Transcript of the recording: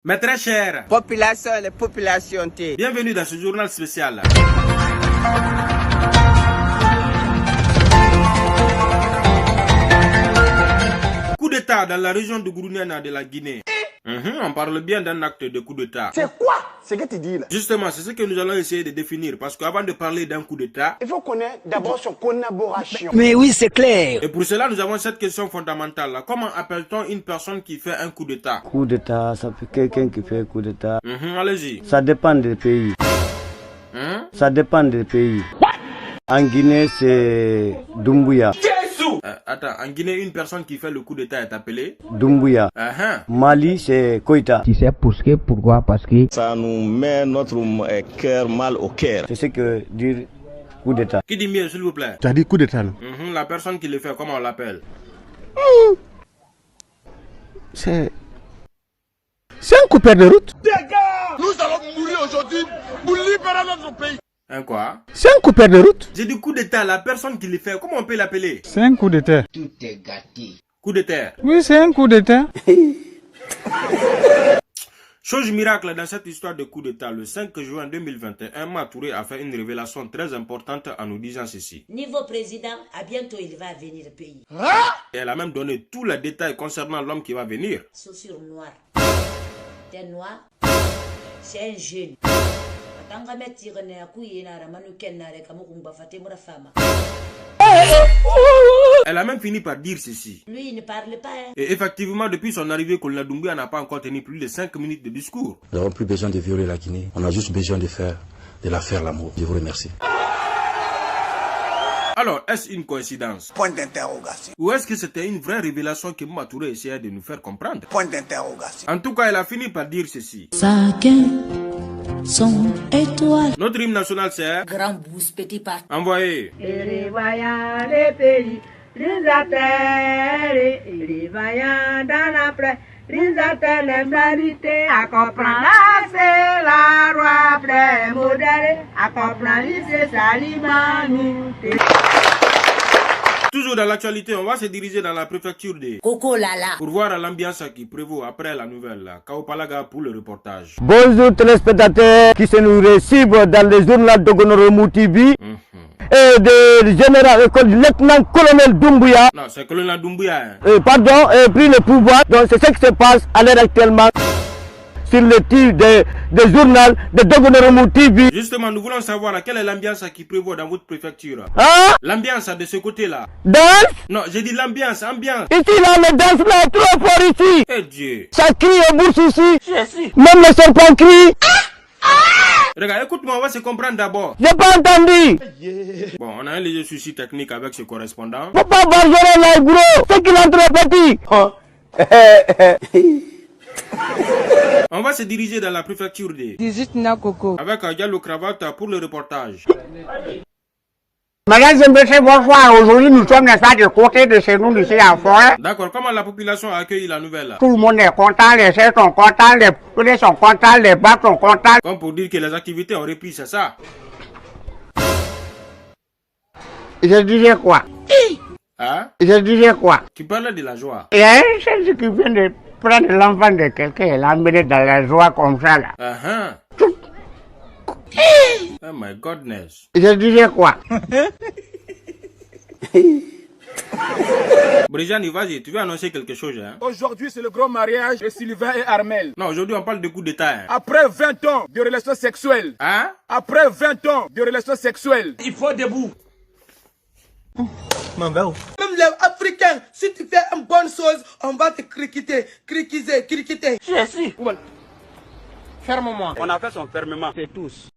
Mes très chers, Population, les populations. Bienvenue dans ce journal spécial. Coup d'État dans la région de Gourounéana de la Guinée. On parle bien d'un acte de coup d'État. C'est quoi ce que tu dis là? Justement, c'est ce que nous allons essayer de définir. Parce qu'avant de parler d'un coup d'État, il faut connaître d'abord son collaboration. Mais oui, c'est clair. Et pour cela, nous avons cette question fondamentale. Comment appelle-t-on une personne qui fait un coup d'État? Coup d'État, ça fait quelqu'un qui fait un coup d'État. Allez-y. Ça dépend des pays. Ça dépend des pays. En Guinée, c'est Doumbouya. Attends, en Guinée, une personne qui fait le coup d'État est appelée Doumbouya. Mali, c'est Koïta. Tu sais pourquoi? Parce que ça nous met notre cœur mal au cœur. C'est ce que dire coup d'État. Qui dit mieux, s'il vous plaît? Tu as dit coup d'État là? La personne qui le fait, comment on l'appelle? C'est un coupeur de route. Nous allons mourir aujourd'hui pour libérer notre pays. Un quoi? C'est un coupeur de route. J'ai dit coup d'État, la personne qui le fait, comment on peut l'appeler? C'est un coup d'État. tout est gâté. Coup d'État. Oui, c'est un coup d'État. Chose miracle dans cette histoire de coup d'État, le 5 juin 2021, Matouré a fait une révélation très importante en nous disant ceci. Niveau président, à bientôt il va venir au pays. Et elle a même donné tous les détails concernant l'homme qui va venir. Chaussure noire. T'es noir, c'est un jeune. Elle a même fini par dire ceci. Lui, il ne parle pas. Et effectivement, depuis son arrivée, Colonel Doumbouya n'a pas encore tenu plus de 5 minutes de discours. Nous n'avons plus besoin de violer la Guinée. On a juste besoin de la faire l'amour. Je vous remercie. Alors, est-ce une coïncidence? Point d'interrogation. Ou est-ce que c'était une vraie révélation que Matouré essayait de nous faire comprendre? Point d'interrogation. En tout cas, elle a fini par dire ceci. Chacun son étoile. Notre hymne national, c'est Grand Bousse, petit pas. envoyé. Et les voyants, les pays, les atterres, et les voyants dans la plaie, les atterres, les marités, à comprendre, c'est la roi, près modéré, à comprendre, c'est Salimani. Toujours dans l'actualité, on va se diriger dans la préfecture de Coco Lala. pour voir l'ambiance qui prévaut après la nouvelle. Kaopalaga pour le reportage. Bonjour téléspectateurs qui se nous récivent dans les journaux de Gonoromu TV et de général lieutenant-colonel Doumbouya. Non, c'est colonel Doumbouya. Pris le pouvoir. Donc c'est ce qui se passe à l'heure actuellement sur le titre des journaux de Gonoromu TV. Justement, nous voulons savoir quelle est l'ambiance qui prévaut dans votre préfecture. L'ambiance de ce côté-là. Danse. Non, j'ai dit l'ambiance, ambiance. Ici là, le danse là est trop fort ici. Eh Dieu. Ça crie au bout ici. Même les serpents crient. Regarde, écoute-moi, on va se comprendre d'abord. J'ai pas entendu. Bon, on a un léger souci technique avec ce correspondant. Faut pas barjoler là, gros. C'est qu'il est trop petit. On va se diriger dans la préfecture de 18 Nakoko. avec Diallo Cravate pour le reportage. Mesdames et messieurs, bonsoir. Aujourd'hui, nous sommes n'est-ce pas du côté de chez nous, ici en forêt. D'accord, comment la population a accueilli la nouvelle? Tout le monde est content, les chefs sont contents, les poulets sont contents, les bacs sont contents. Comme pour dire que les activités ont repris, c'est ça? Je disais quoi? Hein? Je disais quoi? Tu parlais de la joie. Il y a un chef qui vient de prendre l'enfant de quelqu'un et l'emmener dans la joie comme ça là. Oh my goodness. Je disais quoi? Brijani, vas-y, tu veux annoncer quelque chose, hein? Aujourd'hui, c'est le grand mariage de Sylvain et Armel. Non, aujourd'hui, on parle de coup d'État, hein? Après 20 ans de relations sexuelles. Hein? Après 20 ans de relations sexuelles. Il faut debout. Même les Africains, si tu fais une bonne chose, on va te criqueter. Ferme-moi. On a fait son fermement. C'est tous.